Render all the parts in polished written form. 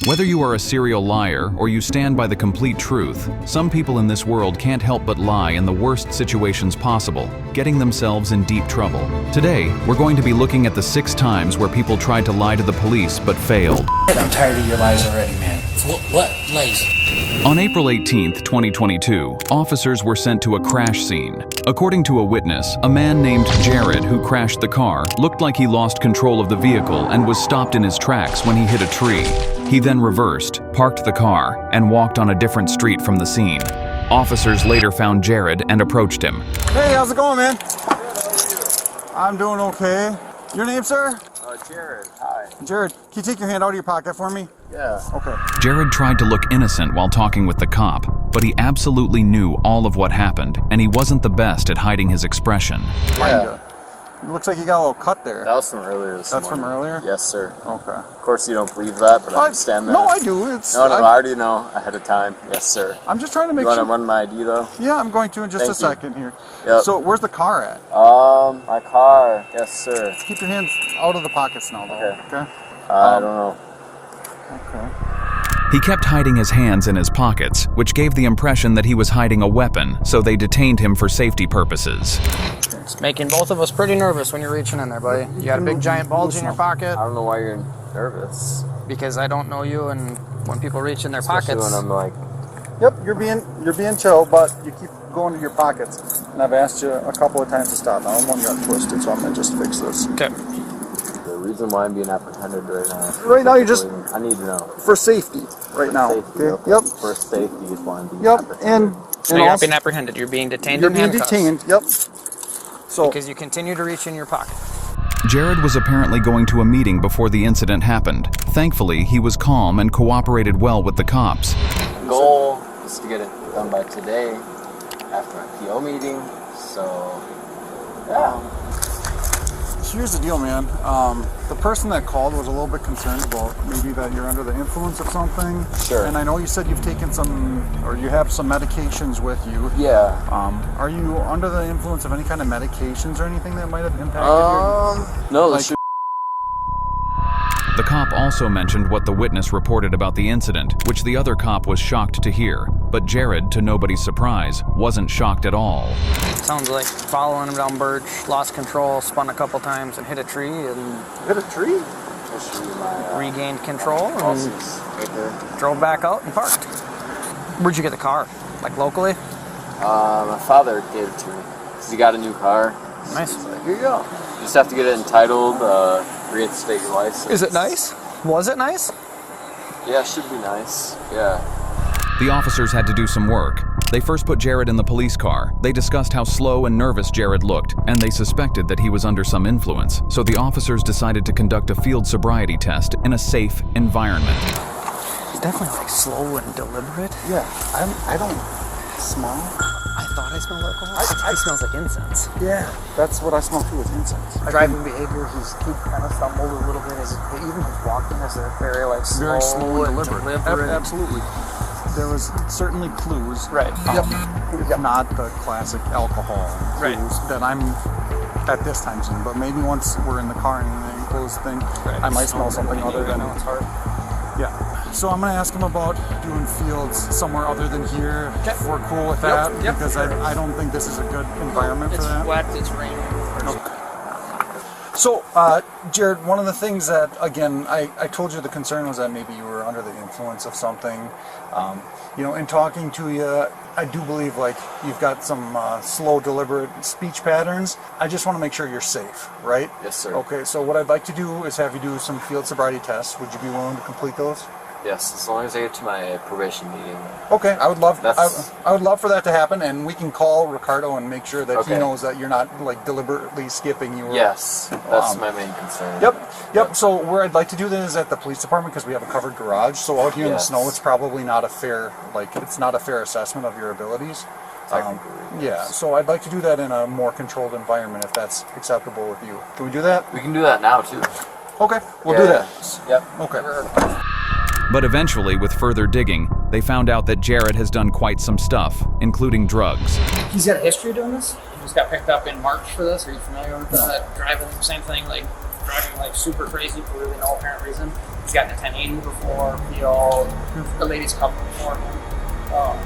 Whether you are a serial liar or you stand by the complete truth, some people in this world can't help but lie in the worst situations possible, getting themselves in deep trouble. Today, we're going to be looking at the 6 times where people tried to lie to the police but failed. I'm tired of your lies already, man. What lies? On April 18, 2022, officers were sent to a crash scene. According to a witness, a man named Jared who crashed the car looked like he lost control of the vehicle and was stopped in his tracks when he hit a tree. He then reversed, parked the car, and walked on a different street from the scene. Officers later found Jared and approached him. Hey, how's it going, man? I'm doing okay. Your name, sir? Jared, hi. Jared, can you take your hand out of your pocket for me? Yeah. Okay. Jared tried to look innocent while talking with the cop, but he absolutely knew all of what happened, and he wasn't the best at hiding his expression. Kinda. It looks like you got a little cut there. That was from earlier this That's morning. from earlier? Yes, sir. Okay. Of course you don't believe that, but I understand that. No, I do. No, I already know ahead of time. Yes, sir. I'm just trying to make You want sure. to run my ID, though? Yeah, I'm going to in just Thank a you. second here. Yep. So, where's the car at? My car. Yes, sir. Keep your hands out of the pockets now, though. Okay. Okay? I don't know. Okay. He kept hiding his hands in his pockets, which gave the impression that he was hiding a weapon, so they detained him for safety purposes. It's making both of us pretty nervous when you're reaching in there, buddy. You got a big giant bulge in your pocket I don't know why you're nervous. because I don't know you, and when people reach in their Especially pockets, when I'm like, Yep, you're being chill, but you keep going to your pockets. And I've asked you a couple of times to stop. Now, one got twisted, so I'm going to just fix this. okay. the reason why I'm being apprehended right now. Right now, you're just- I need to know. For safety, right now. Safety, Okay? okay. Yep. For safety is why I'm being Yep, apprehended. So you're not being apprehended. You're being detained you're in being handcuffs detained. Yep. So because you continue to reach in your pocket. Jared was apparently going to a meeting before the incident happened. Thankfully, he was calm and cooperated well with the cops. The goal is to get it done by today after my PO meeting. So, yeah. here's the deal, man. The person that called was a little bit concerned about maybe that you're under the influence of something. Sure. And I know you said you've taken some, or you have some medications with you. Yeah. Are you under the influence of any kind of medications or anything that might have impacted your... No, like- The cop also mentioned what the witness reported about the incident, which the other cop was shocked to hear. But Jared, to nobody's surprise, wasn't shocked at all. Sounds like following him down Birch, lost control, spun a couple times and hit a tree and Hit a tree? regained control and Pulses right there. drove back out and parked. Where'd you get the car? Like locally? My father gave it to me. 'Cause he got a new car. Nice. So here you go. You just have to get it entitled, reinstate your license. Is it nice? Was it nice? Yeah, it should be nice. Yeah. The officers had to do some work. They first put Jared in the police car. They discussed how slow and nervous Jared looked, and they suspected that he was under some influence. So the officers decided to conduct a field sobriety test in a safe environment. It's definitely like slow and deliberate. Yeah. I don't smell. I thought I smelled alcohol. It smells like incense. Yeah. That's what I smell too, is incense. Driving behavior, he kind of stumbled a little bit. Even his walking is a very like slow, Very slow and deliberate. deliberate. Absolutely. There was certainly clues. Right. Yep. Not the classic alcohol Right. clues that I'm at this time seeing, but maybe once we're in the car and the enclosed thing, Right. I might smell something other than. it's hard. Yeah. So I'm gonna ask him about doing fields somewhere other than here. Okay. If we're cool with that, Yep. because I don't think this is a good environment for that. wet. It's raining. So, Jared, one of the things that, again, I told you the concern was that maybe you were under the influence of something. In talking to you, I do believe, like, you've got some slow, deliberate speech patterns. I just want to make sure you're safe, right? Yes, sir. Okay, so what I'd like to do is have you do some field sobriety tests. Would you be willing to complete those? Yes, as long as I get to my probation meeting. Okay, I would love That's- I would love for that to happen, and we can call Ricardo and make sure that he Okay. knows that you're not, like, deliberately skipping. Yes, that's my main concern. Yep. So where I'd like to do this is at the police department because we have a covered garage. So out here in the Yes. snow, it's probably not a fair, it's not a fair assessment of your abilities. Technically, Yeah. yes. So I'd like to do that in a more controlled environment if that's acceptable with you. Can we do that? We can do that now, too. Okay. We'll do that. Yep. Okay. But eventually, with further digging, they found out that Jared has done quite some stuff, including drugs. He's got a history doing this. He just got picked up in March for this. Are you familiar with that? Driving the same thing, like driving like super crazy for really no apparent reason. He's gotten a 1080 before, PO, The lady's coming for him.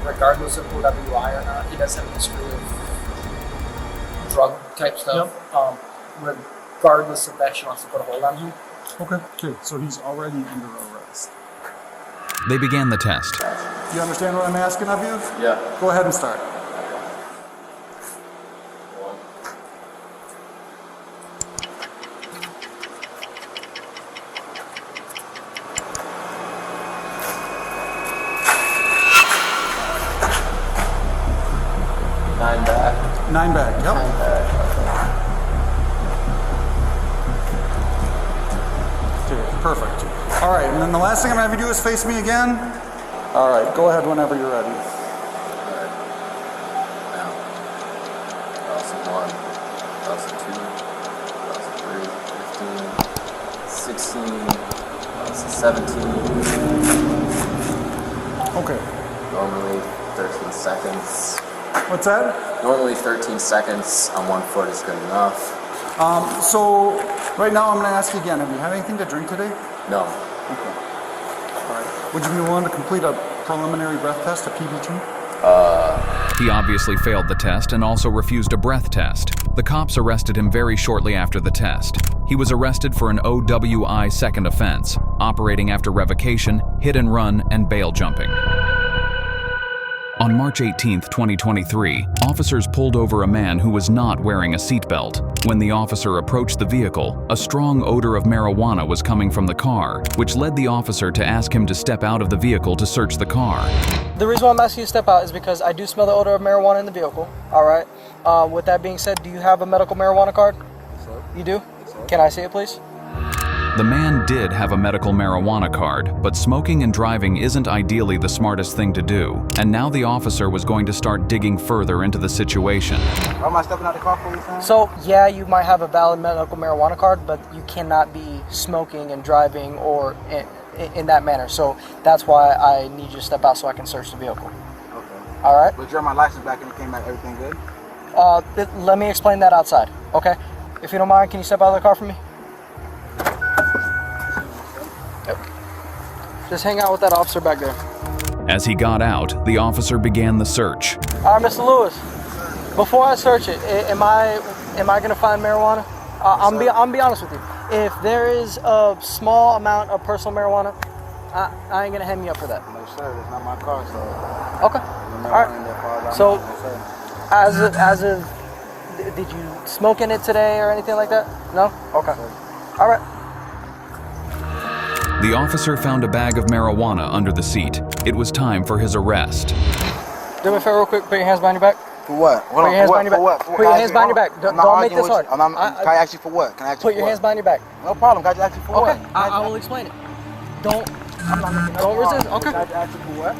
Regardless of OWI or not, he does have a history of drug type stuff. Regardless of that, she wants to put a hold on him. Okay. So he's already under arrest. They began the test. You understand what I'm asking of you? Yeah. Go ahead and start. Nine bag, yep. Okay, perfect. All right, and then the last thing I'm gonna have you do is face me again. All right, go ahead whenever you're ready. Alright. Now. 1001, 1002, 1003, 15, 16, 17. Okay. Normally 13 seconds. What's that? Normally 13 seconds on 1 foot is good enough. So right now I'm gonna ask you again, have you had anything to drink today? No. Okay. All right. Would you be willing to complete a preliminary breath test, a PB2? He obviously failed the test and also refused a breath test. The cops arrested him very shortly after the test. He was arrested for an OWI second offense, operating after revocation, hit and run, and bail jumping. On March 18, 2023, officers pulled over a man who was not wearing a seatbelt. When the officer approached the vehicle, a strong odor of marijuana was coming from the car, which led the officer to ask him to step out of the vehicle to search the car. The reason why I'm asking you to step out is because I do smell the odor of marijuana in the vehicle, all right? With that being said, do you have a medical marijuana card? Yes, sir. You do? Yes, sir. Can I see it, please? The man did have a medical marijuana card, but smoking and driving isn't ideally the smartest thing to do, and now the officer was going to start digging further into the situation. Why am I stepping out the car for you, son? So, yeah, you might have a valid medical marijuana card, but you cannot be smoking and driving or in that manner. So that's why I need you to step out so I can search the vehicle. Okay. All right? But you had my license back and it came back, everything good? Let me explain that outside, okay? If you don't mind, can you step out of the car for me? Yep. Just hang out with that officer back there. As he got out, the officer began the search. All right, Mr. Lewis. Before I search it, am I gonna find marijuana? I'm be honest with you. If there is a small amount of personal marijuana, I ain't gonna hand me up for that. No, sir. It's not my car, so. Okay. All right. So, as of, did you smoke in it today or anything like that? No. Okay. All right. The officer found a bag of marijuana under the seat. It was time for his arrest. Do me a favor real quick. Put your hands behind your back. For what? Put your hands behind your back. Put your hands behind your back. Don't make this hard. Can I ask you for what? Can I ask you Put your hands behind your back. No problem. Can I ask you for what? Okay. I will explain it. Don't resist. Okay. Can I ask you for what?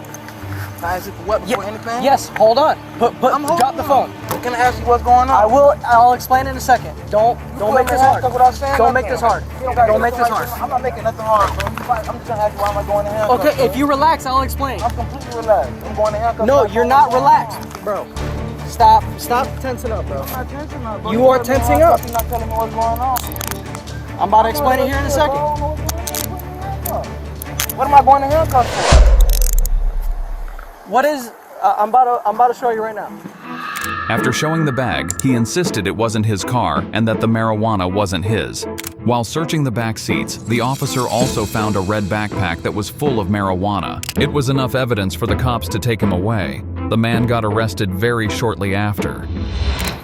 Can I ask you for what before anything? Yes. Hold on. Drop the phone. Can I ask you what's going on? I'll explain in a second. Don't make this hard. Don't make this hard. Don't make this hard. I'm not making nothing hard, bro. I'm just trying to ask you why am I going to handcuffs? Okay, if you relax, I'll explain. I'm completely relaxed. I'm going to handcuffs. No, you're not relaxed, bro. Stop tensing up, bro. I'm not tensing up, bro. You are tensing up. You're not telling me what's going on. I'm about to explain it here in a second. What am I going to handcuffs for? What is? I'm about to show you right now. After showing the bag, he insisted it wasn't his car and that the marijuana wasn't his. While searching the back seats, the officer also found a red backpack that was full of marijuana. It was enough evidence for the cops to take him away. The man got arrested very shortly after.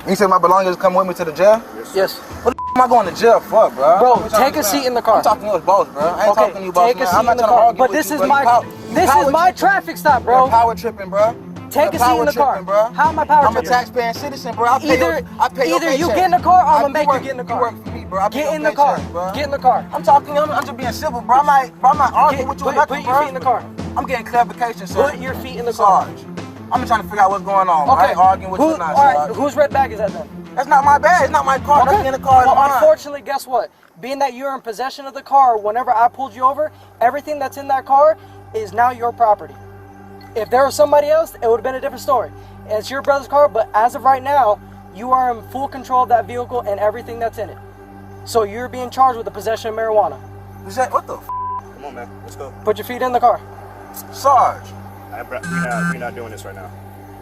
You said my belongings come with me to the jail? Yes. What the am I going to jail for, bro? Bro, take a seat in the car. I'm talking to you as boss, bro. I ain't talking to you, boss. Take a seat in the car. But this is my traffic stop, bro. You're power tripping, bro. Take a seat in the car. Bro. How am I power tripping? I'm a taxpaying citizen, bro. I pay either you get in the car or I'm gonna make you get in the car. You work for me, bro. Get in the car. Get in the car. I'm talking. I'm just being civil, bro. I'm not arguing with you. Put your feet in the car. I'm getting clarification, sir. Put your feet in the car. I'm trying to figure out what's going on. Okay. I ain't arguing with you, not, all right. Whose red bag is that then? That's not my bag. It's not my car. Okay. Nothing in the car is mine. Unfortunately, guess what? Being that you're in possession of the car, whenever I pulled you over, everything that's in that car is now your property. If there was somebody else, it would have been a different story. And it's your brother's car, but as of right now, you are in full control of that vehicle and everything that's in it. So you're being charged with the possession of marijuana. What the f? Come on, man. Let's go. Put your feet in the car. Sarge. We're not doing this right now.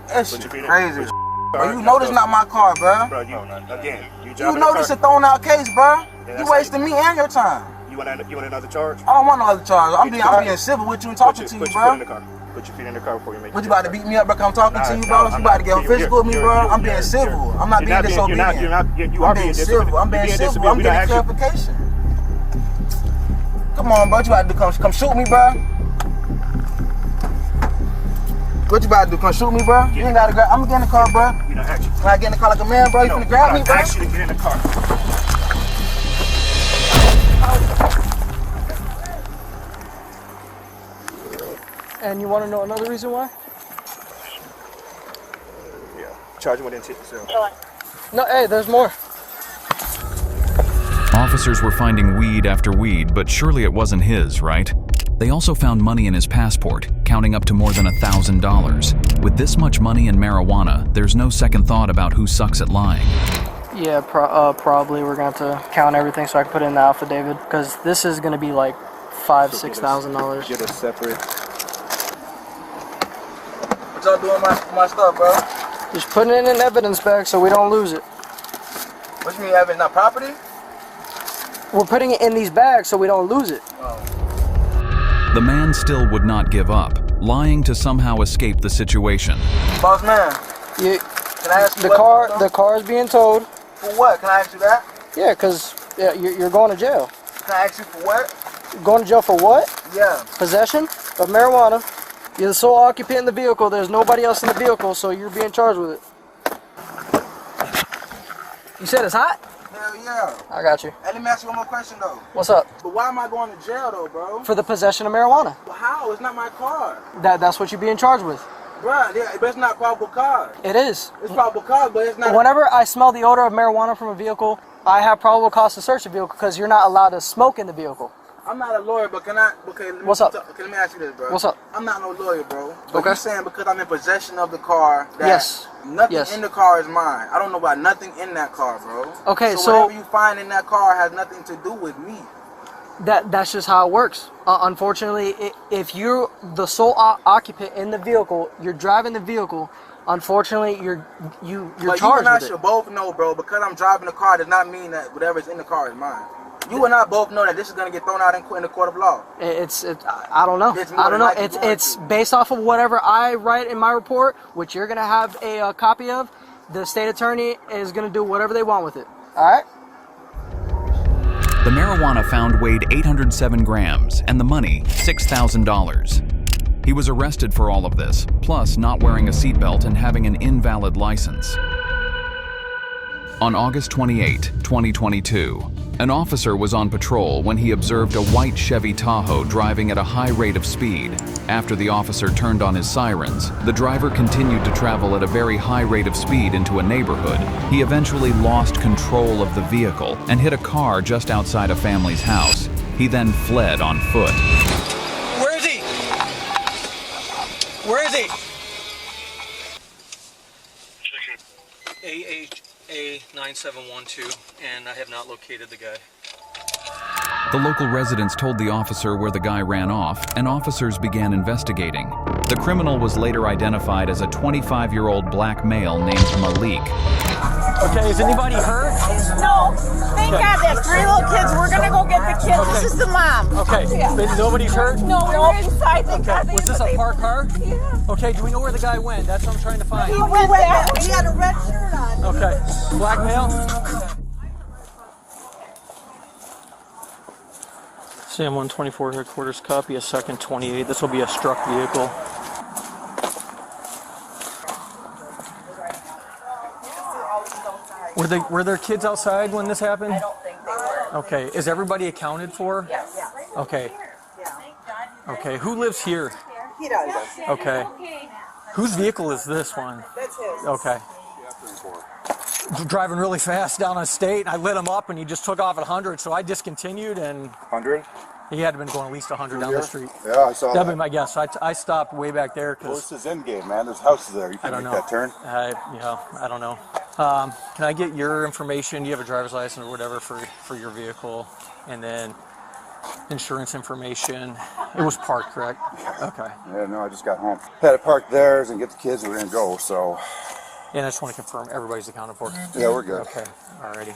That shit crazy. Bro, you Car, know this not my car, bro. Bro, again, you You know this a thrown out case, bro. Yeah, You wasting me and your time. You want another charge? I don't want no other charge. I'm being civil with you and talking to you, Put bro. your foot in the car. Put your feet in the car before you make. What, you about to beat me up, bro? I'm talking to you, bro. You about to get physical with me, bro? I'm being civil. I'm not being disobedient. You are being civil. I'm being civil. I'm getting clarification. Come on, bro. What you about to do? Come shoot me, bro? What you about to do? Come shoot me, bro? You ain't gotta grab. I'm gonna get in the car, bro. You know, actually. Can I get in the car like a man, bro? You finna grab me, bro? I asked you to get in the car. And you want to know another reason why? Yeah. Charge him with intent. So. No, hey, there's more. Officers were finding weed after weed, but surely it wasn't his, right? They also found money in his passport, counting up to more than $1,000. With this much money and marijuana, there's no second thought about who sucks at lying. Yeah, probably we're going to have to count everything so I can put it in the affidavit, because this is going to be like $5,000–$6,000. Get a separate. What y'all doing my stuff, bro? Just putting it in an evidence bag so we don't lose it. What you mean, having not property? We're putting it in these bags so we don't lose it. Oh. The man still would not give up, lying to somehow escape the situation. Boss man, You, can I ask you the car is being towed. For what? Can I ask you that? Yeah, because you're going to jail. Can I ask you for what? Going to jail for what? Yeah. Possession of marijuana. You're the sole occupant in the vehicle. There's nobody else in the vehicle, so you're being charged with it. You said it's hot? Hell yeah. I got you. Hey, let me ask you one more question though. What's up? But why am I going to jail though, bro? For the possession of marijuana. Well, how? It's not my car. That's what you're being charged with. Bruh, yeah, but it's not probable cause. It is. It's probable cause, but it's not. Whenever I smell the odor of marijuana from a vehicle, I have probable cause to search the vehicle because you're not allowed to smoke in the vehicle. I'm not a lawyer, but can I? Okay, What's up? Okay, let me ask you this, bro. What's up? I'm not no lawyer, bro. But Okay. you're saying because I'm in possession of the car, that Yes. nothing Yes. in the car is mine. I don't know about nothing in that car, bro. Okay, so so whatever you find in that car has nothing to do with me. that's just how it works. Unfortunately, if you're the sole occupant in the vehicle, you're driving the vehicle. Unfortunately, you're But you charged and I with it. should both know, bro. Because I'm driving the car does not mean that whatever's in the car is mine. You and I both know that this is gonna get thrown out in the court of law. I don't know. It's more I don't than know. likely going It's to. based off of whatever I write in my report, which you're gonna have a copy of. The state attorney is gonna do whatever they want with it. All right. The marijuana found weighed 807 grams and the money $6,000. He was arrested for all of this, plus not wearing a seatbelt and having an invalid license. On August 28, 2022, an officer was on patrol when he observed a white Chevy Tahoe driving at a high rate of speed. After the officer turned on his sirens, the driver continued to travel at a very high rate of speed into a neighborhood. He eventually lost control of the vehicle and hit a car just outside a family's house. He then fled on foot. Where is he? Where is he? AHA9712, and I have not located the guy. The local residents told the officer where the guy ran off, and officers began investigating. The criminal was later identified as a 25-year-old black male named Malik. Okay, is anybody hurt? No. Thank God there's 3 little kids. We're going to go get the kids. Okay. This is the mom. Okay, but nobody's hurt? No, we were inside. Thank Okay, God they was this a parked car? Yeah. Okay, do we know where the guy went? That's what I'm trying to find. He went there. He had a red shirt on. Okay, black male? Sam 124 headquarters, copy a second 28. This will be a struck vehicle. Were there kids outside when this happened? I don't think they were. Okay, is everybody accounted for? Yes. Okay. Okay, who lives here? He does. Okay. Whose vehicle is this one? That's his. Okay. Driving really fast down a state, I lit him up and he just took off at 100, so I discontinued and 100? he had been going at least 100 down the street. Yeah, I saw That'd that. be my guess. I stopped way back there Well, because this is end game, man. There's houses there. You I can don't make know. that turn. I don't know. Can I get your information? Do you have a driver's license or whatever for your vehicle? And then Insurance information. It was parked, correct? Okay. Yeah, no, I just got home. Had to park theirs and get the kids. We're gonna go. So. And I just want to confirm everybody's accounted for. Yeah, we're good. Okay. Alrighty.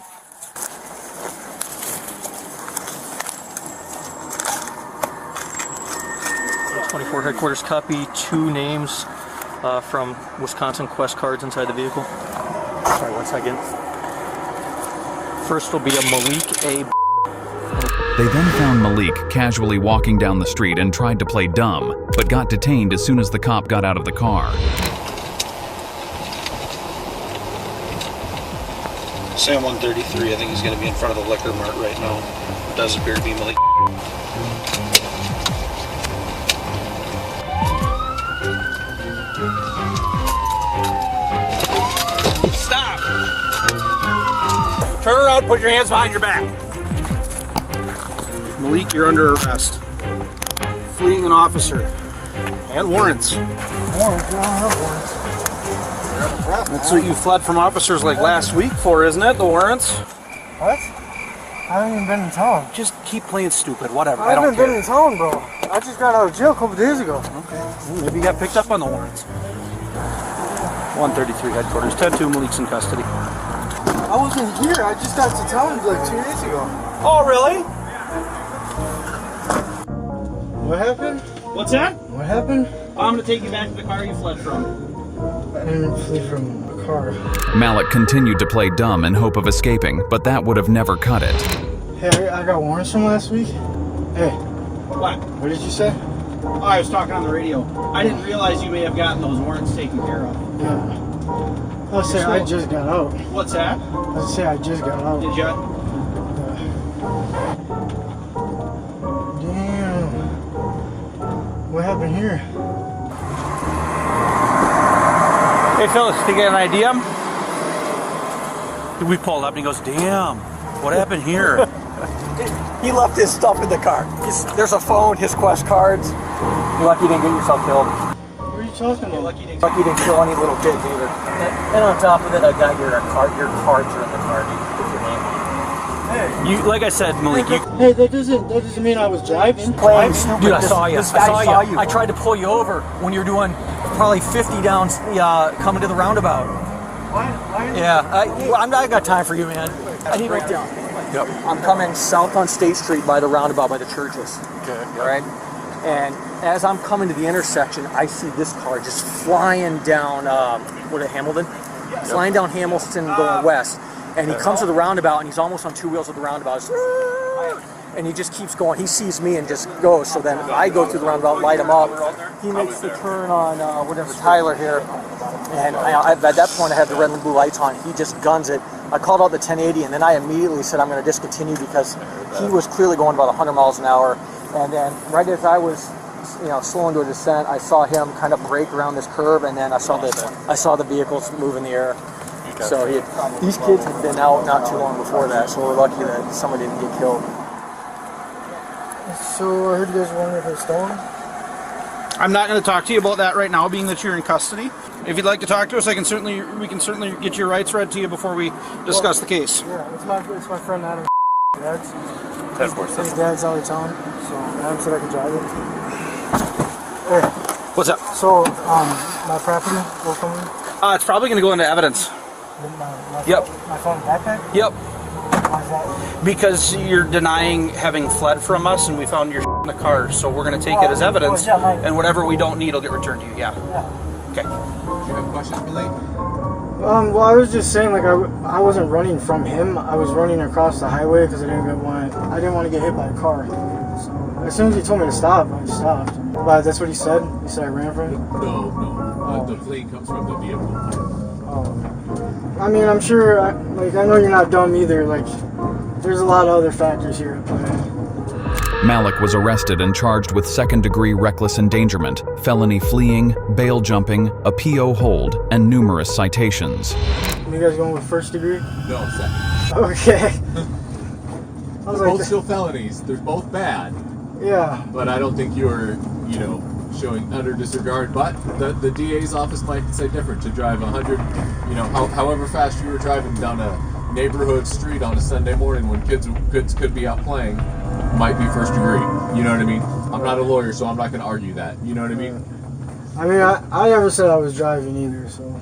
24 headquarters copy 2 names from Wisconsin Quest cards inside the vehicle. Sorry, 1 second. First will be a Malik A. They then found Malik casually walking down the street and tried to play dumb, but got detained as soon as the cop got out of the car. Sam 133, I think he's going to be in front of the liquor mart right now. It does appear to be Malik. Stop! Turn around, put your hands behind your back. Malik, you're under arrest. Fleeing an officer. And warrants. Warrants? I don't have warrants. That's what you fled from officers like last week for, isn't it? The warrants? What? I haven't even been in town. Just keep playing stupid, whatever. I haven't been in town, bro. I just got out of jail a couple days ago. Okay. Well, maybe you got picked up on the warrants. 133 headquarters. 10-2, Malik's in custody. I wasn't here. I just got to town like 2 days ago. Oh, really? What happened? What's that? What happened? I'm going to take you back to the car you fled from. I didn't flee from a car. Malik continued to play dumb in hope of escaping, but that would have never cut it. Hey, I got warrants from last week. Hey. What? What did you say? Oh, I was talking on the radio. I didn't realize you may have gotten those warrants taken care of. Yeah. I'll say I just got out. What's that? I'll say I just got out. Did you? Damn. What happened here? Hey, Phyllis, did you get an idea? We pulled up and he goes, damn, what happened here? He left his stuff in the car. There's a phone, his Quest cards. You're lucky you didn't get yourself killed. What are you talking about? Lucky you didn't kill any little kids either. And on top of it, I got your cards are in the car, dude, with your name. Hey. You, like I said, Malik, you... Hey, that doesn't mean I was driving. Playing stupid. Dude, I saw you. This guy saw you. I tried to pull you over when you were doing probably 50 down coming to the roundabout. Why? Yeah, I got time for you, man. I need right down. Yep. I'm coming south on State Street by the roundabout by the churches. Okay. All right. And as I'm coming to the intersection, I see this car just flying down, Hamilton? Yep. Flying down Hamilton going west. And he comes to the roundabout and he's almost on 2 wheels of the roundabout. And he just keeps going. He sees me and just goes. So then I go through the roundabout, light him up. He makes the turn on Tyler here. And at that point I had the red and blue lights on. He just guns it. I called out the 1080 and then I immediately said I'm going to discontinue because he was clearly going about 100 miles an hour. And then right as I was slowing to a descent, I saw him kind of brake around this curve, and then I saw the vehicles move in the air. Okay. So these kids had been out not too long before that, so we're lucky that somebody didn't get killed. So I heard you guys wanted for stolen? I'm not going to talk to you about that right now, being that you're in custody. If you'd like to talk to us, we can certainly get your rights read to you before we discuss the case. Yeah, it's my friend Adam. His dad's out of town, so Adam said I could drive it. Hey. What's up? So, my property will come in? It's probably going to go into evidence. Yep. My phone backpack? Yep. Why is that? Because you're denying having fled from us, and we found your in the car, so we're going to take it as evidence, and whatever we don't need will get returned to you. Yeah. Okay. Do you have questions, Malik? Well, I was just saying, like, I wasn't running from him. I was running across the highway because I didn't want to get hit by a car. So as soon as he told me to stop, I stopped. But that's what he said. He said I ran from him. No. The fleeing comes from the vehicle. Oh. I mean, I'm sure. I know you're not dumb either. Like, there's a lot of other factors here at play. Malik was arrested and charged with second-degree reckless endangerment, felony fleeing, bail jumping, a PO hold, and numerous citations. You guys going with first degree? No, second. Okay. They're both still felonies. They're both bad. Yeah. But I don't think you're, showing utter disregard. But the DA's office might say different to drive 100, however fast you were driving down a neighborhood street on a Sunday morning when kids could be out playing might be first degree. You know what I mean? I'm not a lawyer, so I'm not going to argue that. You know what I mean? I mean, I never said I was driving either, so.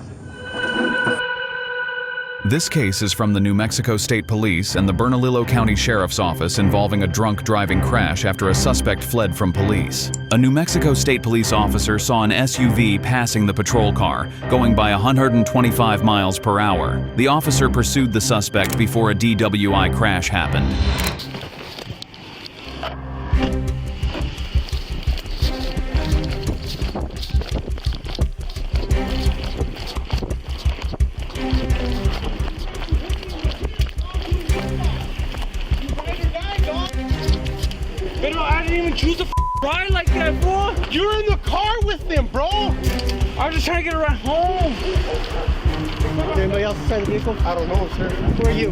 This case is from the New Mexico State Police and the Bernalillo County Sheriff's Office involving a drunk driving crash after a suspect fled from police. A New Mexico State Police officer saw an SUV passing the patrol car, going by 125 miles per hour. The officer pursued the suspect before a DWI crash happened. I didn't even choose to ride like that, bro. You're in the car with them, bro. I was just trying to get a ride home. Is anybody else inside the vehicle? I don't know, sir. Who are you?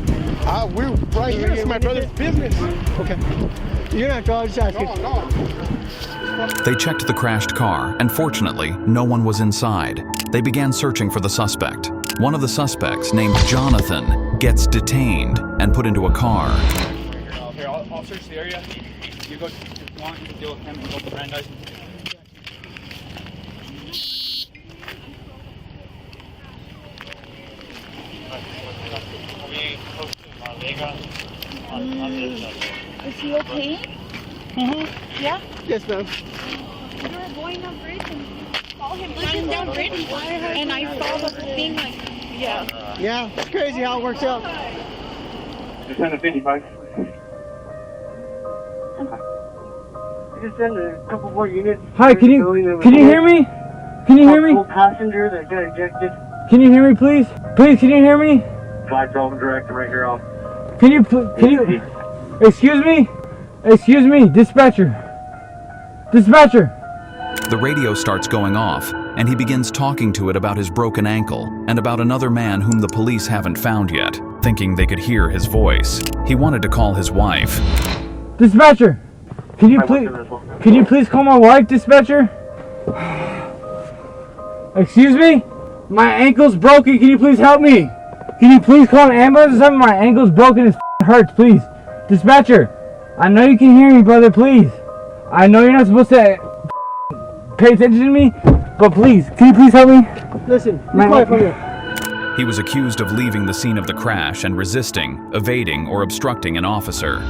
We're right here. It's my brother's business. Okay. You're not driving, just asking. No. They checked the crashed car, and fortunately, no one was inside. They began searching for the suspect. One of the suspects, named Jonathan, gets detained and put into a car. Here, I'll search the area. You go, if you want, you can deal with him and go to Brandeis. Is he okay? Mm-hmm. Yeah? Yes, ma'am. We were going up bridge and saw him flying down bridge, and I saw the thing like, yeah. Yeah, it's crazy how it works out. Just send a 55. Just send a couple more units. Hi, can you hear me? Can you hear me? Passenger that got ejected. Can you hear me, please? Please, can you hear me? 512 direct right here off. Can you, excuse me? Excuse me, dispatcher. Dispatcher. The radio starts going off, and he begins talking to it about his broken ankle and about another man whom the police haven't found yet, thinking they could hear his voice. He wanted to call his wife. Dispatcher, can you please call my wife, dispatcher? Excuse me? My ankle's broken, can you please help me? Can you please call an ambulance or something? My ankle's broken, it hurts, please. Dispatcher, I know you can hear me, brother, please. I know you're not supposed to pay attention to me, but please, can you please help me? Listen, be quiet for me. He was accused of leaving the scene of the crash and resisting, evading, or obstructing an officer.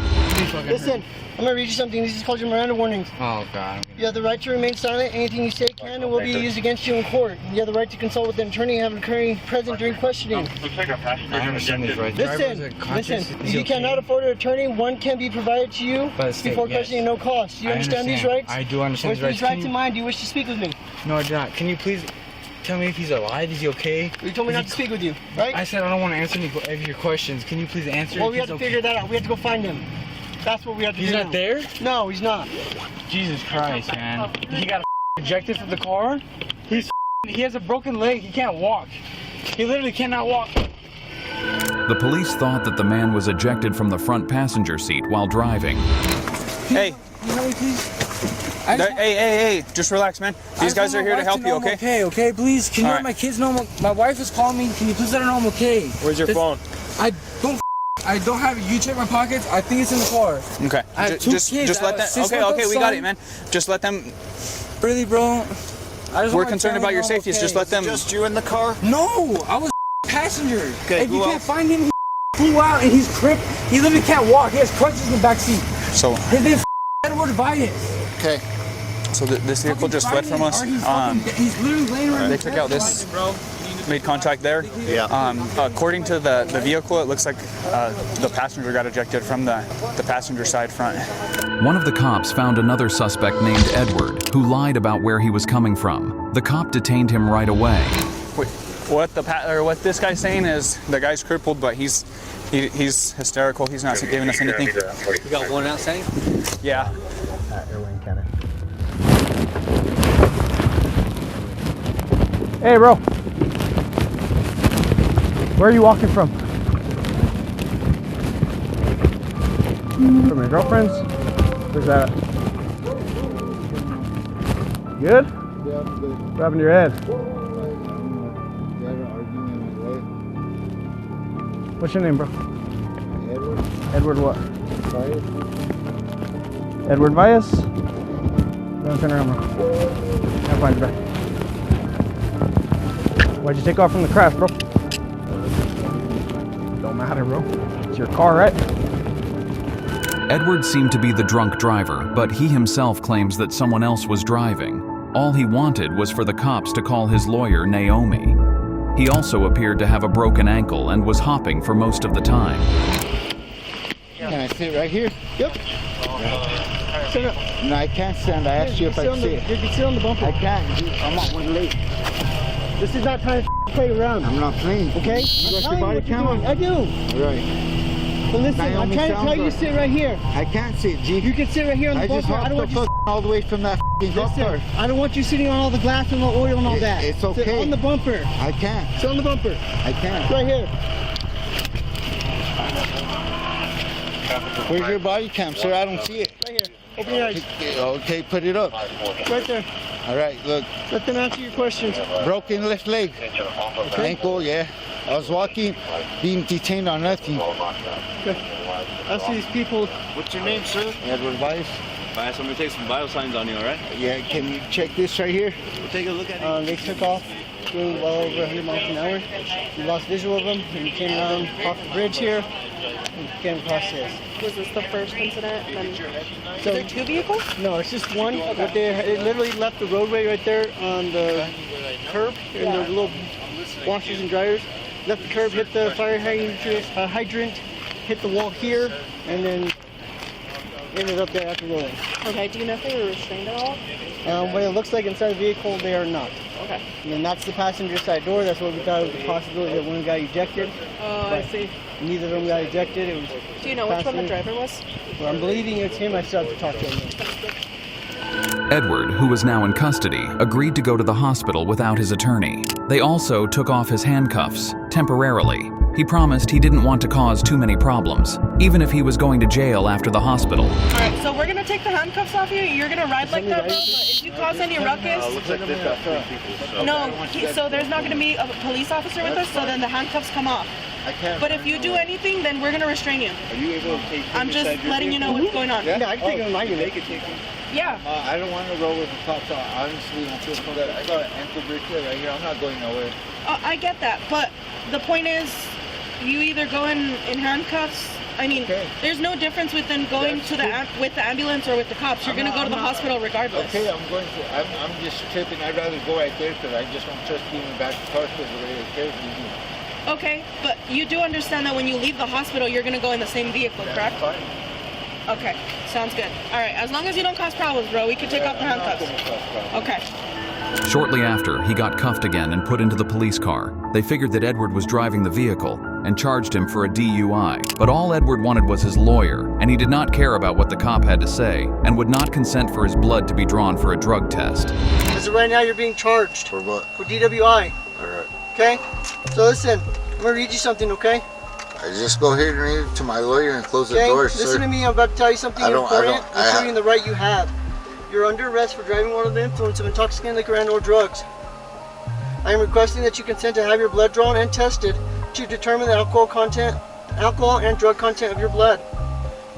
Listen, I'm gonna read you something. This is called your Miranda warnings. Oh, God. You have the right to remain silent. Anything you say can and will be used against you in court. You have the right to consult with an attorney and have an attorney present during questioning. I understand these rights. Listen. If you cannot afford an attorney, one can be provided to you before questioning at no cost. Do you understand these rights? I do understand these rights. With these rights in mind, do you wish to speak with me? No, I do not. Can you please tell me if he's alive? Is he okay? You told me not to speak with you, right? I said I don't want to answer any of your questions. Can you please answer? Well, we have to figure that out. We have to go find him. That's what we have to do. He's not there? No, he's not. Jesus Christ, man. He got ejected from the car? He has a broken leg. He can't walk. He literally cannot walk. The police thought that the man was ejected from the front passenger seat while driving. Hey. Hey, just relax, man. These guys are here to help you, okay? Okay, please. Can you let my kids know? My wife is calling me. Can you please let her know I'm okay? Where's your phone? I don't have it. You check my pockets. I think it's in the car. Okay. I have two kids. Just let them. Okay, we got it, man. Just let them. Really, bro? We're concerned about your safety. Just let them. Just you in the car? No, I was passenger. Okay, if you can't find him, he flew out and he's crippled. He literally can't walk. He has crutches in the back seat. So. His name's Edward Vias. Okay. So this vehicle just fled from us. He's literally laying around. They took out this. Made contact there. Yeah. According to the vehicle, it looks like the passenger got ejected from the passenger side front. One of the cops found another suspect named Edward, who lied about where he was coming from. The cop detained him right away. Wait, what this guy's saying is the guy's crippled, but he's hysterical. He's not giving us anything. You got one outside? Yeah. County. Hey, bro. Where are you walking from? From your girlfriend's? Where's that? Good? Yeah, I'm good. What happened to your head? What's your name, bro? Edward. Edward what? Baez. Edward Baez? Don't turn around, bro. I'll find you back. Why'd you take off from the crash, bro? Don't matter, bro. It's your car, right? Edward seemed to be the drunk driver, but he himself claims that someone else was driving. All he wanted was for the cops to call his lawyer, Naomi. He also appeared to have a broken ankle and was hopping for most of the time. Can I sit right here? Yep. Sit up. No, I can't stand. I asked you if I could sit. You can sit on the bumper. I can't. I'm on one leg. This is not time to play around. I'm not playing. Okay? You got I'm your body camera? I do. Right. So listen, I'm trying to tell you to sit right here. I can't sit, G. You can sit right here on the I just bumper. I don't want you all the way from that f***ing car. I don't want you sitting on all the glass and the oil and all that. It's okay. Sit on the bumper. I can't. Sit on the bumper. I can't. Right here. Where's your body cam, sir? I don't see it. Right here. Open your eyes. Okay, put it up. Right there. All right, look. Let them answer your questions. Broken left leg. Ankle, yeah. I was walking, being detained on nothing. Okay. I see these people. What's your name, sir? Edward Baez. Baez, I'm going to take some vital signs on you, all right? Yeah, can you check this right here? We'll take a look at it. They took off doing well over 100 miles an hour. We lost visual of them, and we came around off the bridge here and came across this. Was this the first incident? So, are there two vehicles? No, it's just one. But it literally left the roadway right there on the curb, and the little washers and dryers. Left the curb, hit the fire hydrant, hit the wall here, and then ended up there after rolling. Okay, do you know if they were restrained at all? What it looks like inside the vehicle, they are not. Okay. And then that's the passenger side door. That's what we thought was the possibility that one got ejected. Oh, I see. Neither of them got ejected. It was. Do you know which one the driver was? Well, I'm believing it's him. I still have to talk to him. Edward, who was now in custody, agreed to go to the hospital without his attorney. They also took off his handcuffs, temporarily. He promised he didn't want to cause too many problems, even if he was going to jail after the hospital. Alright, so we're gonna take the handcuffs off you. You're gonna ride like that, bro, but if you cause any ruckus... looks like this got 3 people. No, so there's not gonna be a police officer with us, so then the handcuffs come off. But if you do anything, then we're gonna restrain you. Are you able to take I'm just letting you know what's going on. Yeah, I can take him on you. They could take him. Yeah. I don't want to go with the cops. Honestly, I got an ankle bracelet right here. I'm not going nowhere. I get that, but the point is, you either go in handcuffs. I mean, there's no difference with them going to with the ambulance or with the cops. You're gonna go to the hospital regardless. Okay, I'm going to. I'm just tripping. I'd rather go right there because I just don't trust giving back the car because the way they carry me. Okay, but you do understand that when you leave the hospital, you're gonna go in the same vehicle, correct? Fine. Okay, sounds good. All right, as long as you don't cause problems, bro, we can take off the handcuffs. Okay. Shortly after, he got cuffed again and put into the police car. They figured that Edward was driving the vehicle and charged him for a DUI. But all Edward wanted was his lawyer, and he did not care about what the cop had to say and would not consent for his blood to be drawn for a drug test. As of right now, you're being charged. For what? For DWI. All right. Okay? So listen, I'm gonna read you something, okay? I just go ahead and read it to my lawyer and close the Okay? door, Listen sir. to me, I'm about to tell you something important. I'm showing you the right you have. You're under arrest for driving under the influence of intoxicating liquor and/or drugs. I am requesting that you consent to have your blood drawn and tested to determine the alcohol and drug content of your blood.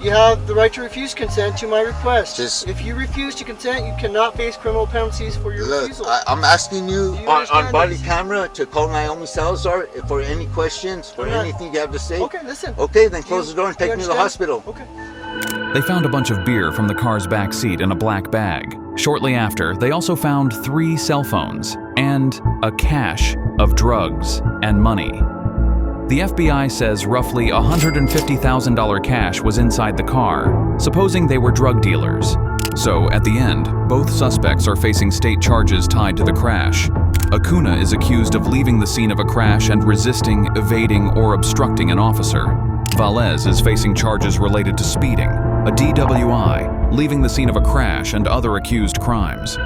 You have the right to refuse consent to my request. If you refuse to consent, you cannot face criminal penalties for your refusal. I'm asking you on body this? camera to call Naomi Salazar for any questions, for anything you have to say. Okay, listen. Okay, then close the door and take me to the hospital. Okay. They found a bunch of beer from the car's back seat in a black bag. Shortly after, they also found 3 cell phones and a cache of drugs and money. The FBI says roughly $150,000 cash was inside the car, supposing they were drug dealers. So, at the end, both suspects are facing state charges tied to the crash. Acuna is accused of leaving the scene of a crash and resisting, evading, or obstructing an officer. Valles is facing charges related to speeding, a DWI, leaving the scene of a crash, and other accused crimes.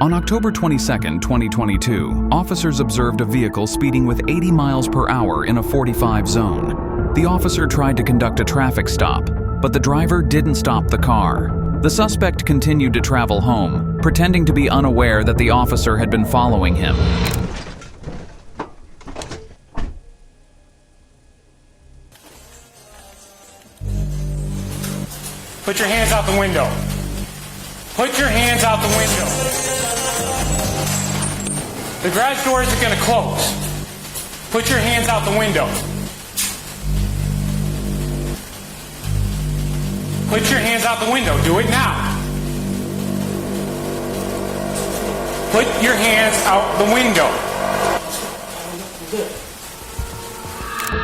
On October 22, 2022, officers observed a vehicle speeding with 80 miles per hour in a 45 zone. The officer tried to conduct a traffic stop, but the driver didn't stop the car. The suspect continued to travel home, pretending to be unaware that the officer had been following him. Put your hands out the window. Put your hands out the window. The garage doors are going to close. Put your hands out the window. Put your hands out the window. Do it now. Put your hands out the window.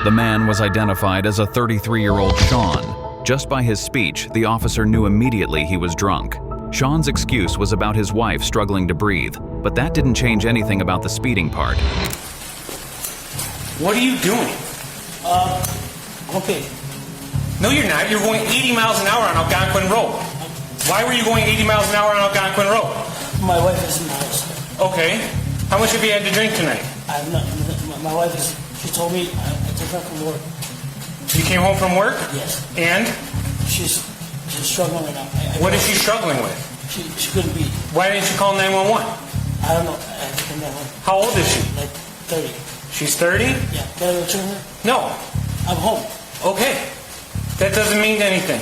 The man was identified as a 33-year-old Sean. Just by his speech, the officer knew immediately he was drunk. Sean's excuse was about his wife struggling to breathe, but that didn't change anything about the speeding part. What are you doing? Okay. No, you're not. You're going 80 miles an hour on Algonquin Road. Why were you going 80 miles an hour on Algonquin Road? My wife is in the house. Okay. How much have you had to drink tonight? I'm not. My wife is. She told me I took her from work. You came home from work? Yes. And? She's struggling right now. What is she struggling with? She couldn't be. Why didn't you call 911? I don't know. I have to come back home. How old is she? Like 30. She's 30? Yeah. Can I return her? No. I'm home. Okay. That doesn't mean anything.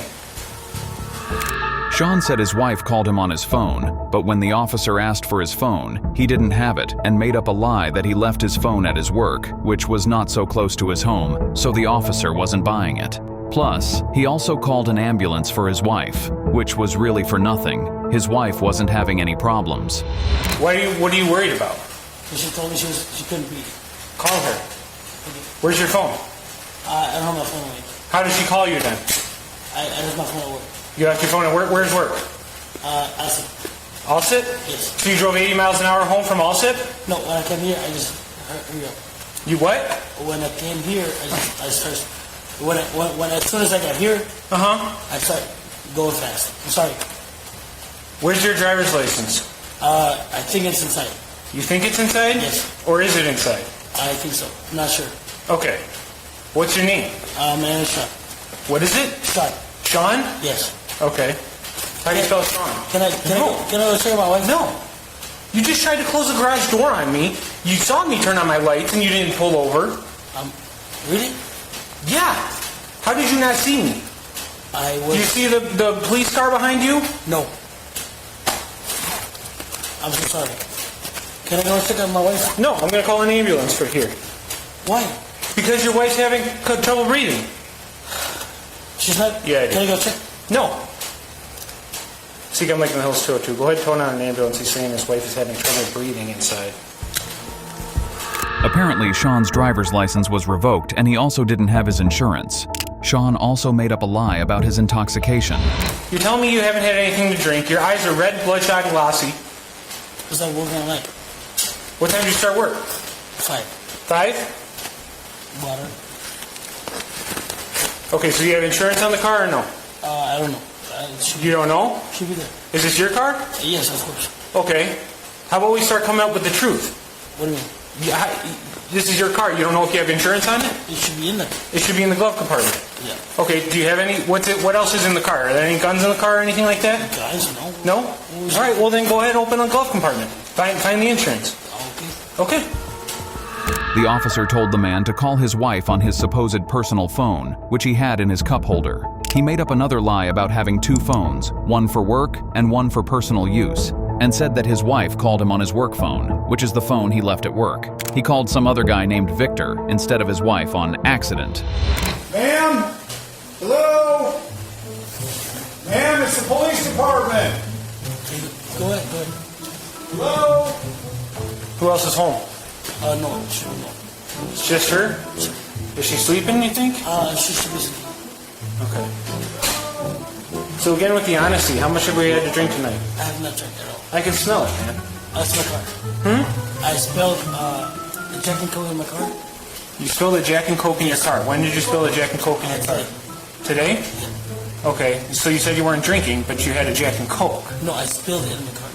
Sean said his wife called him on his phone, but when the officer asked for his phone, he didn't have it and made up a lie that he left his phone at his work, which was not so close to his home, so the officer wasn't buying it. Plus, he also called an ambulance for his wife, which was really for nothing. His wife wasn't having any problems. What are you worried about? She told me she couldn't be. Call her. Where's your phone? I don't have my phone with me. How did she call you then? I left my phone at work. You left your phone at work? Where's work? Alsip. Alsip? Yes. So you drove 80 miles an hour home from Alsip? No, when I came here, I just hurry up. You what? When I came here, I started. When as soon as I got here, I started going fast. I'm sorry. Where's your driver's license? I think it's inside. You think it's inside? Yes. Or is it inside? I think so. I'm not sure. Okay. What's your name? My name is Sean. What is it? Sean. Sean? Yes. Okay. How do you spell Sean? Can I go check my wife? No. You just tried to close the garage door on me. You saw me turn on my lights and you didn't pull over. Really? Yeah. How did you not see me? Do you see the police car behind you? No. I'm so sorry. Can I go check on my wife? No, I'm going to call an ambulance for here. Why? Because your wife's having trouble breathing. She's not? Yeah. Can I go check? No. See, I'm like in the Hills 202. Go ahead and phone on an ambulance. He's saying his wife is having trouble breathing inside. Apparently, Sean's driver's license was revoked and he also didn't have his insurance. Sean also made up a lie about his intoxication. You're telling me you haven't had anything to drink. Your eyes are red, bloodshot, glossy. Because I'm working all night. What time did you start work? 5. 5? Water. Okay, so you have insurance on the car or no? I don't know. You don't know? Should be there. Is this your car? Yes, of course. Okay. How about we start coming up with the truth? What do you mean? Yeah, this is your car. You don't know if you have insurance on it? It should be in there. It should be in the glove compartment. Yeah. Okay, do you have any, what else is in the car? Are there any guns in the car or anything like that? Guys, no. No? All right, well then go ahead and open the glove compartment. Find the insurance. Okay. The officer told the man to call his wife on his supposed personal phone, which he had in his cup holder. He made up another lie about having 2 phones, one for work and one for personal use, and said that his wife called him on his work phone, which is the phone he left at work. He called some other guy named Victor instead of his wife on accident. Ma'am? Hello? Ma'am, it's the police department. Go ahead. Hello? Who else is home? No. It's just her? Is she sleeping, you think? She should be sleeping. Okay. So again with the honesty, how much have we had to drink tonight? I have not drank at all. I can smell it, man. That's my car. I spilled the Jack and Coke in my car. You spilled a Jack and Coke in your car. When did you spill a Jack and Coke in your car? Today? Okay, so you said you weren't drinking, but you had a Jack and Coke. No, I spilled it in the car.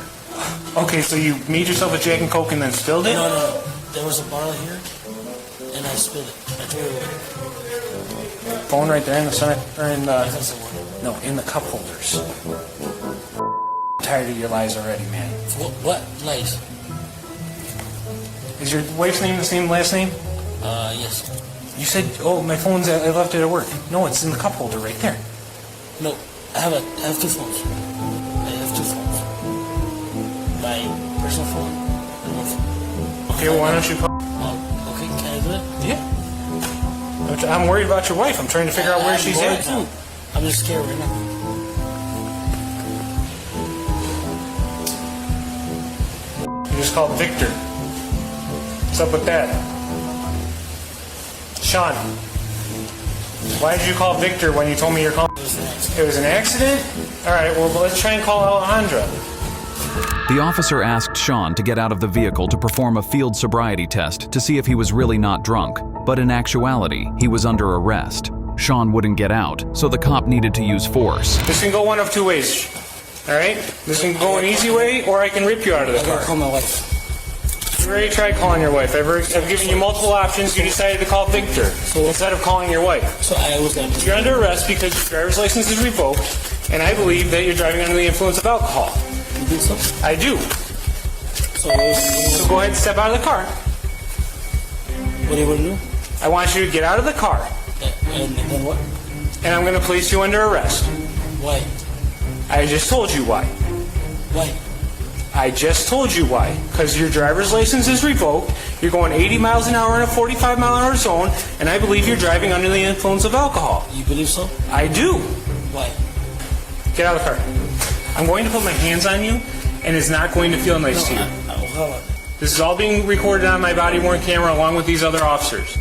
Okay, so you made yourself a Jack and Coke and then spilled it? No. There was a bottle here, and I spilled it. I threw it away. Phone right there in the center, or in the... No, in the cup holders. I'm tired of your lies already, man. What lies? Is your wife's name the same last name? Yes. You said, oh, my phone's, I left it at work. No, it's in the cup holder right there. No. I have two phones. I have two phones. My personal phone and one phone. Okay, well, why don't you call? Okay, can I do that? Yeah. I'm worried about your wife. I'm trying to figure out where she's at. Too. I'm just scared right now. You just called Victor. What's up with that? Sean, why did you call Victor when you told me you're calling? It was an accident? Alright, well, let's try and call Alejandra. The officer asked Sean to get out of the vehicle to perform a field sobriety test to see if he was really not drunk, but in actuality, he was under arrest. Sean wouldn't get out, so the cop needed to use force. This can go one of two ways. Alright? This can go an easy way, or I can rip you out of the car. I gotta call my wife. You already tried calling your wife. I've given you multiple options. You decided to call Victor instead of calling your wife. So I was gonna... You're under arrest because your driver's license is revoked, and I believe that you're driving under the influence of alcohol. You think so? I do. So go ahead and step out of the car. What do you want to do? I want you to get out of the car. And then what? And I'm going to place you under arrest. Why? I just told you why. Why? I just told you why. Because your driver's license is revoked, you're going 80 miles an hour in a 45 mile an hour zone, and I believe you're driving under the influence of alcohol. You believe so? I do. Why? Get out of the car. I'm going to put my hands on you, and it's not going to feel nice to you. This is all being recorded on my body-worn camera along with these other officers.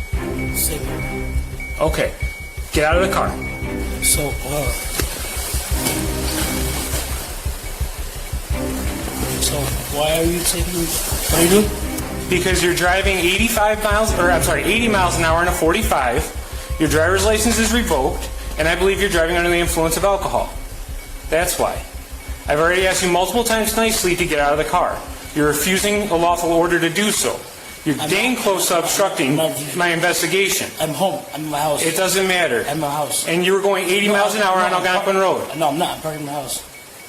Okay. Get out of the car. So, why are you taking me? What are you doing? Because you're driving 80 miles an hour in a 45. Your driver's license is revoked, and I believe you're driving under the influence of alcohol. That's why. I've already asked you multiple times nicely to get out of the car. You're refusing a lawful order to do so. You're dang close to obstructing my investigation. I'm home. I'm in my house. It doesn't matter. I'm in my house. And you were going 80 miles an hour on Algonquin Road. No, I'm not. I'm parking in my house.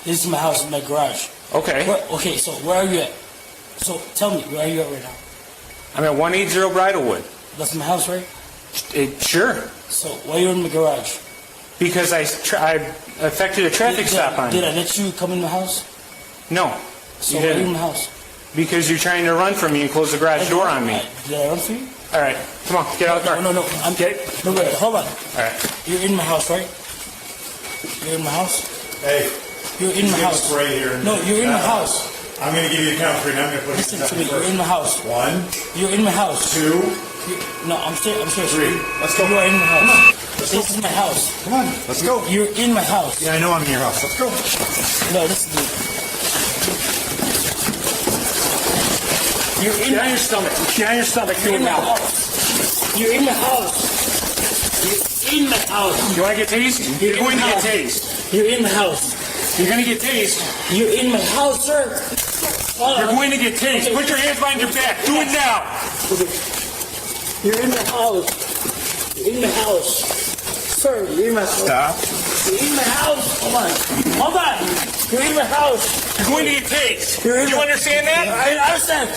This is my house, my garage. Okay. Okay, so where are you at? So tell me, where are you at right now? I'm at 180 Bridlewood. That's my house, right? Sure. So why are you in my garage? Because I effected a traffic stop on you. Did I let you come in the house? No. So why are you in the house? Because you're trying to run from me and close the garage door on me. Did I run for you? All right. Come on, get out of the car. No. No, wait, hold on. All right. You're in my house, right? You're in my house? Hey. You're in my house. Right here. No, you're in my house. I'm going to give you a count 3 and I'm going to put Listen to me, you're in my house. 1. You're in my house. 2. No, I'm serious. 3. Let's go. You are in my house. This is my house. Come on, let's go. You're in my house. Yeah, I know I'm in your house. Let's go. No, listen to me. You're in Get on your stomach. Get on your stomach. You're in my house. You're in my house. You're in my house. You want to get tased? You're going to get tased. You're in my house. You're going to get tased. You're in my house, sir. You're going to get tased. Put your hands behind your back. Do it now. You're in my house. You're in my house. Sir, you're in my house. Stop. You're in my house. Hold on. Hold on. You're in my house. You're going to get tased. You understand that? I understand.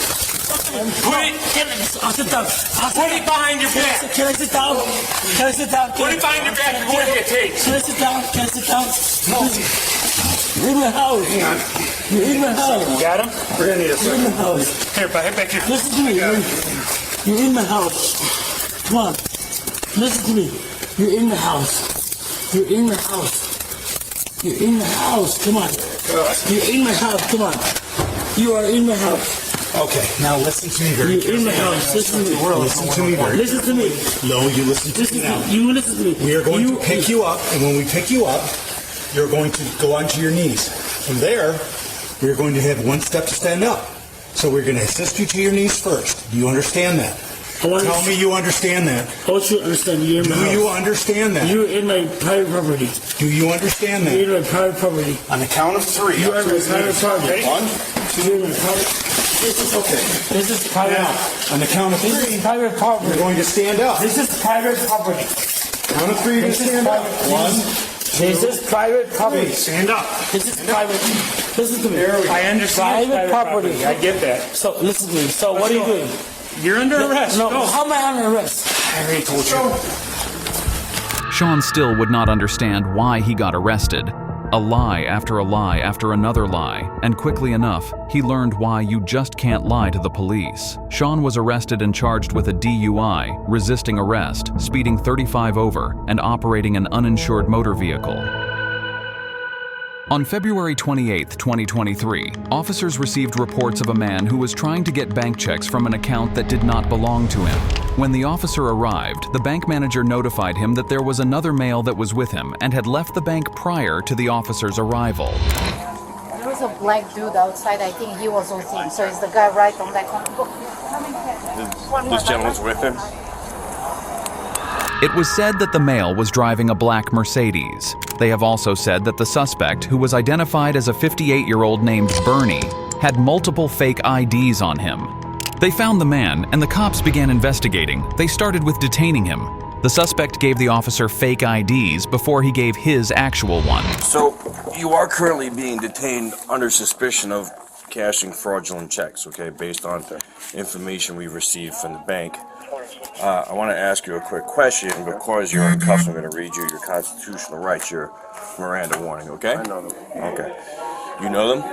I'll sit down. Put it behind your back. Can I sit down? Can I sit down? Put it behind your back. You're going to get tased. Can I sit down? Can I sit down? No. You're in my house. You're in my house. You got him? We're going to need a You're in my house. Here, back here. Listen to me. You're in my house. Come on. Listen to me. You're in the house. You're in the house. You're in the house. Come on. You're in my house. Come on. You are in my house. Okay, now listen to me very You're in my house. Listen to me. Listen to me very Listen to me. No, you listen to me now. You listen to me. We are going to pick you up, and when we pick you up, you're going to go onto your knees. From there, we're going to have 1 step to stand up. So we're going to assist you to your knees first. Do you understand that? Tell me you understand that. I want you to understand you're in my house. Do you understand that? You're in my private property. Do you understand that? You're in my private property. On the count of 3. You are in my private property. 1, 2. You're in my private. This is okay. This is private. Now, on the count of 3, this is private property. you're going to stand up. This is private property. Count of 3, you're going to stand up. 1. This is private property. Stand up. This is private. Listen to me. I understand private property. I get that. So listen to me. So what are you doing? You're under arrest. No. How am I under arrest? I already told you. Sean still would not understand why he got arrested. A lie after a lie after another lie, and quickly enough, he learned why you just can't lie to the police. Sean was arrested and charged with a DUI, resisting arrest, speeding 35 over, and operating an uninsured motor vehicle. On February 28, 2023, officers received reports of a man who was trying to get bank checks from an account that did not belong to him. When the officer arrived, the bank manager notified him that there was another male that was with him and had left the bank prior to the officer's arrival. There was a black dude outside. I think he was with him. So is the guy right on that corner? This gentleman's with him? It was said that the male was driving a black Mercedes. They have also said that the suspect, who was identified as a 58-year-old named Bernie, had multiple fake IDs on him. They found the man, and the cops began investigating. They started with detaining him. The suspect gave the officer fake IDs before he gave his actual one. So, you are currently being detained under suspicion of cashing fraudulent checks, okay, based on the information we received from the bank. I want to ask you a quick question. Because you're in cuffs, I'm going to read you your constitutional rights, your Miranda warning, okay? I know them. Okay. You know them?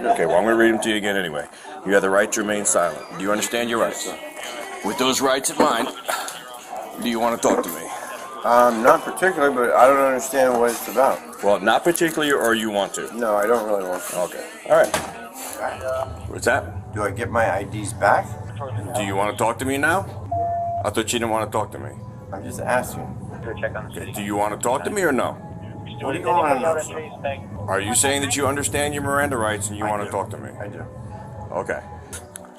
Okay, well, I'm going to read them to you again anyway. You have the right to remain silent. Do you understand your rights? With those rights in mind, do you want to talk to me? Not particularly, but I don't understand what it's about. Well, not particularly, or you want to? No, I don't really want to. Okay. All right. What's that? Do I get my IDs back? Do you want to talk to me now? I thought you didn't want to talk to me. I'm just asking. Okay, do you want to talk to me or no? What do you want to know? Are you saying that you understand your Miranda rights and you want to talk to me? I do. Okay.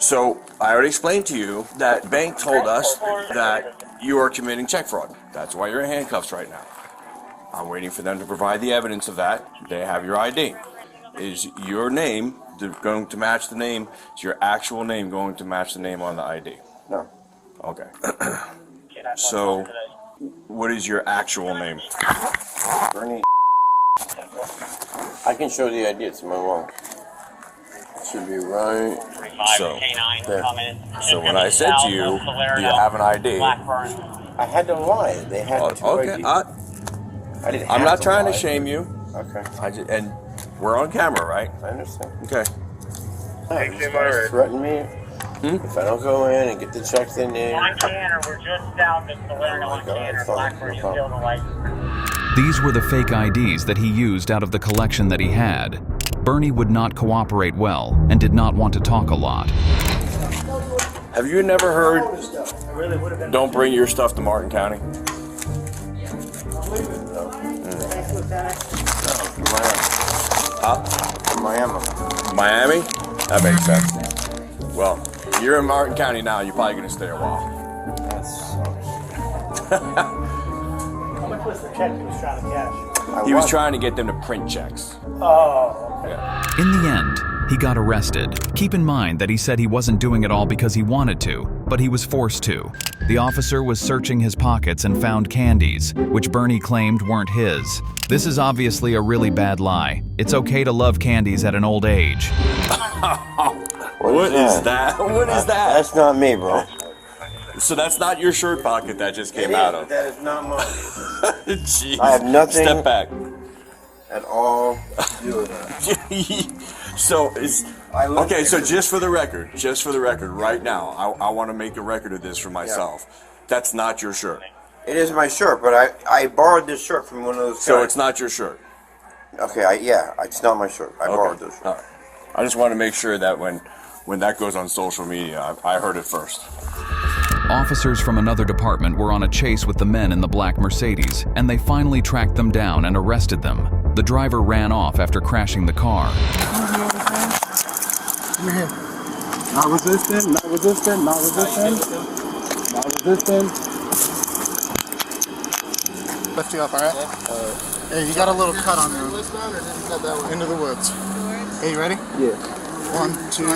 So, I already explained to you that bank told us that you are committing check fraud. That's why you're in handcuffs right now. I'm waiting for them to provide the evidence of that. They have your ID. Is your name going to match the name? Is your actual name going to match the name on the ID? No. Okay. So, what is your actual name? Bernie. I can show the ID. It's in my wallet. It should be right. So, so when I said to you, do you have an ID? I had to lie. They had two okay. IDs. I didn't I'm have not to trying lie. to shame you. Okay. And we're on camera, right? I understand. Okay. Hey, these guys threaten me. If I don't go in and get the checks they need. On Tanner, we're just south of Salerno on Tanner. Blackburn, you'll feel the light. These were the fake IDs that he used out of the collection that he had. Bernie would not cooperate well and did not want to talk a lot. Have you never heard, don't bring your stuff to Martin County? Miami. Miami? That makes sense. Well, you're in Martin County now. You're probably going to stay a while. That sucks. How much was the check he was trying to cash? He was trying to get them to print checks. Oh, okay. Yeah. In the end, he got arrested. Keep in mind that he said he wasn't doing it all because he wanted to, but he was forced to. The officer was searching his pockets and found candies, which Bernie claimed weren't his. This is obviously a really bad lie. It's okay to love candies at an old age. What is that? What is that? That's not me, bro. So that's not your shirt pocket that just came out of? That is not mine. Jeez. I have nothing. Step back. At all to do with that. So is okay. So just for the record, right now, I want to make a record of this for myself. Yeah. That's not your shirt. It is my shirt, but I borrowed this shirt from one of those guys. So it's not your shirt. Okay, it's not my shirt. I borrowed this shirt. All right. I just want to make sure that when that goes on social media, I heard it first. Officers from another department were on a chase with the men in the black Mercedes, and they finally tracked them down and arrested them. The driver ran off after crashing the car. Not resistant, not resistant, not resistant. Not resistant. Lift you up, alright? Hey, you got a little cut on you. Into the woods. Hey, you ready? Yeah. 1, 2, 3.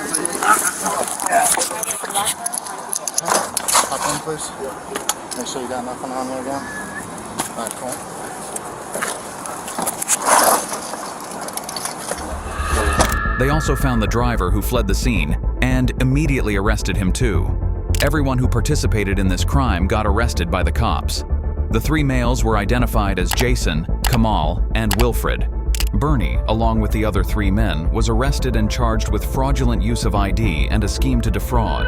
Hop in, please. Make sure you got nothing on there again. Alright, cool. They also found the driver who fled the scene and immediately arrested him too. Everyone who participated in this crime got arrested by the cops. The three males were identified as Jason, Kamal, and Wilfred. Bernie, along with the other 3 men, was arrested and charged with fraudulent use of ID and a scheme to defraud.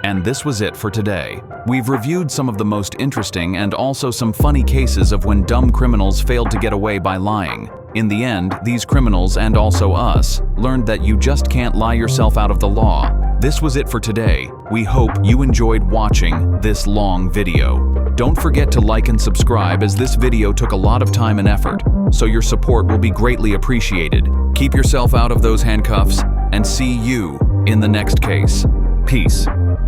And this was it for today. We've reviewed some of the most interesting and also some funny cases of when dumb criminals failed to get away by lying. In the end, these criminals, and also us, learned that you just can't lie yourself out of the law. This was it for today. We hope you enjoyed watching this long video. Don't forget to like and subscribe, as this video took a lot of time and effort, so your support will be greatly appreciated. Keep yourself out of those handcuffs, and see you in the next case. Peace.